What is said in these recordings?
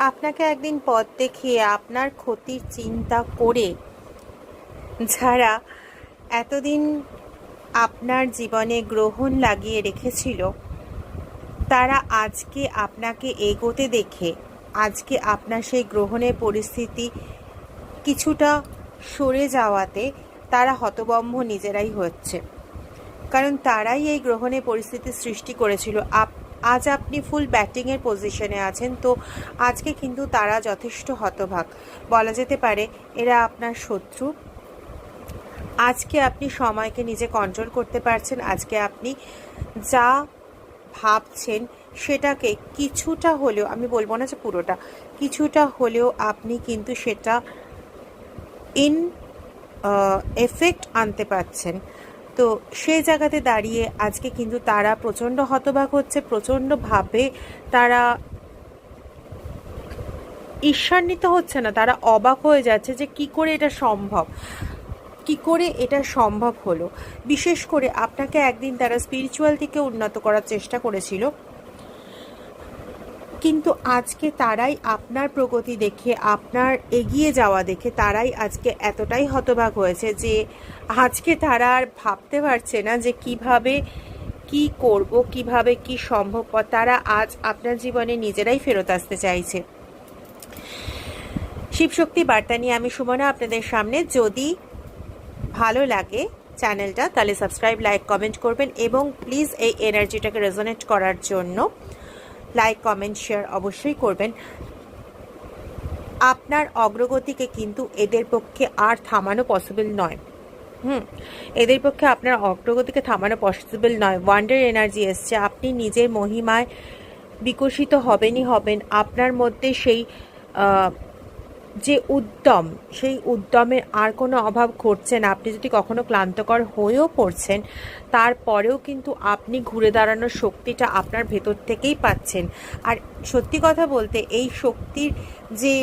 আপনাকে একদিন পথ দেখিয়ে আপনার ক্ষতির চিন্তা করে যারা এতদিন আপনার জীবনে গ্রহণ লাগিয়ে রেখেছিল, তারা আজকে আপনাকে এগোতে দেখে আজকে আপনার সেই গ্রহণের পরিস্থিতি কিছুটা সরে যাওয়াতে তারা হতবম্ব নিজেরাই হচ্ছে। কারণ তারাই এই গ্রহণের পরিস্থিতি সৃষ্টি করেছিল। আজ আপনি ফুল ব্যাটিংয়ের পজিশনে আছেন, তো আজকে কিন্তু তারা যথেষ্ট হতভাগ। বলা যেতে পারে এরা আপনার শত্রু। আজকে আপনি সময়কে নিজে কন্ট্রোল করতে পারছেন। আজকে আপনি যা ভাবছেন সেটাকে কিছুটা হলেও, আমি বলবো না যে পুরোটা, কিছুটা হলেও আপনি কিন্তু সেটা ইন এফেক্ট আনতে পারছেন। তো সেই জায়গাতে দাঁড়িয়ে আজকে কিন্তু তারা প্রচণ্ড হতবাক হচ্ছে, প্রচণ্ডভাবে তারা ঈর্ষান্বিত হচ্ছে না, তারা অবাক হয়ে যাচ্ছে যে কি করে এটা সম্ভব হলো। বিশেষ করে আপনাকে একদিন তারা স্পিরিচুয়াল থেকে উন্নত করার চেষ্টা করেছিল, কিন্তু আজকে তারাই আপনার প্রগতি দেখে, আপনার এগিয়ে যাওয়া দেখে তারাই আজকে এতটাই হতবাক হয়েছে যে আজকে তারা আর ভাবতে পারছে না যে কিভাবে কি করব, কিভাবে কি সম্ভবপর। তারা আজ আপনার জীবনে নিজেরাই ফেরত আসতে চাইছে। শিবশক্তি বার্তা নিয়ে আমি সুমনা আপনাদের সামনে। যদি ভালো লাগে চ্যানেলটা তাহলে সাবস্ক্রাইব, লাইক, কমেন্ট করবেন এবং প্লিজ এই এনার্জিটাকে রেজোনেট করার জন্য লাইক, কমেন্ট, শেয়ার অবশ্যই করবেন। আপনার অগ্রগতিকে কিন্তু এদের পক্ষে আর থামানো পসিবল নয়। এদের পক্ষে আপনার অগ্রগতিকে থামানো পসিবল নয়। ওয়ান্ডার এনার্জি এসছে, আপনি নিজের মহিমায় বিকশিত হবেনই হবেন। আপনার মধ্যে সেই যে উদ্যম, সেই উদ্যমের আর কোনো অভাব ঘটছে না। আপনি যদি কখনো ক্লান্তকর হয়েও পড়ছেন, তারপরেও কিন্তু আপনি ঘুরে দাঁড়ানোর শক্তিটা আপনার ভেতর থেকেই পাচ্ছেন। আর সত্যি কথা বলতে এই শক্তির যে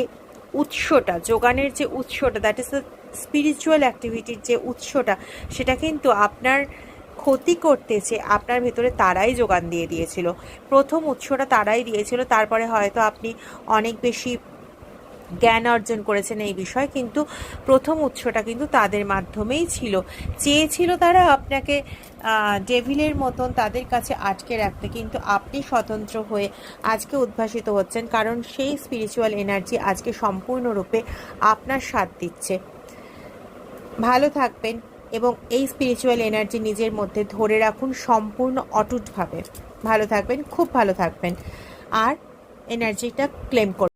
উৎসটা, যোগানের যে উৎসটা, দ্যাট ইজ দ্য স্পিরিচুয়াল অ্যাক্টিভিটির যে উৎসটা, সেটা কিন্তু আপনার ক্ষতি করতেছে আপনার ভেতরে তারাই যোগান দিয়ে দিয়েছিল। প্রথম উৎসটা তারাই দিয়েছিল, তারপরে হয়তো আপনি অনেক বেশি জ্ঞান অর্জন করেছেন এই বিষয়, কিন্তু প্রথম উৎসটা কিন্তু তাদের মাধ্যমেই ছিল। চেয়েছিল তারা আপনাকে ডেভিলের মতন তাদের কাছে আটকে রাখতে, কিন্তু আপনি স্বতন্ত্র হয়ে আজকে উদ্ভাসিত হচ্ছেন, কারণ সেই স্পিরিচুয়াল এনার্জি আজকে সম্পূর্ণরূপে আপনার সাথ দিচ্ছে। ভালো থাকবেন এবং এই স্পিরিচুয়াল এনার্জি নিজের মধ্যে ধরে রাখুন সম্পূর্ণ অটুটভাবে। ভালো থাকবেন, খুব ভালো থাকবেন, আর এনার্জিটা ক্লেম করুন।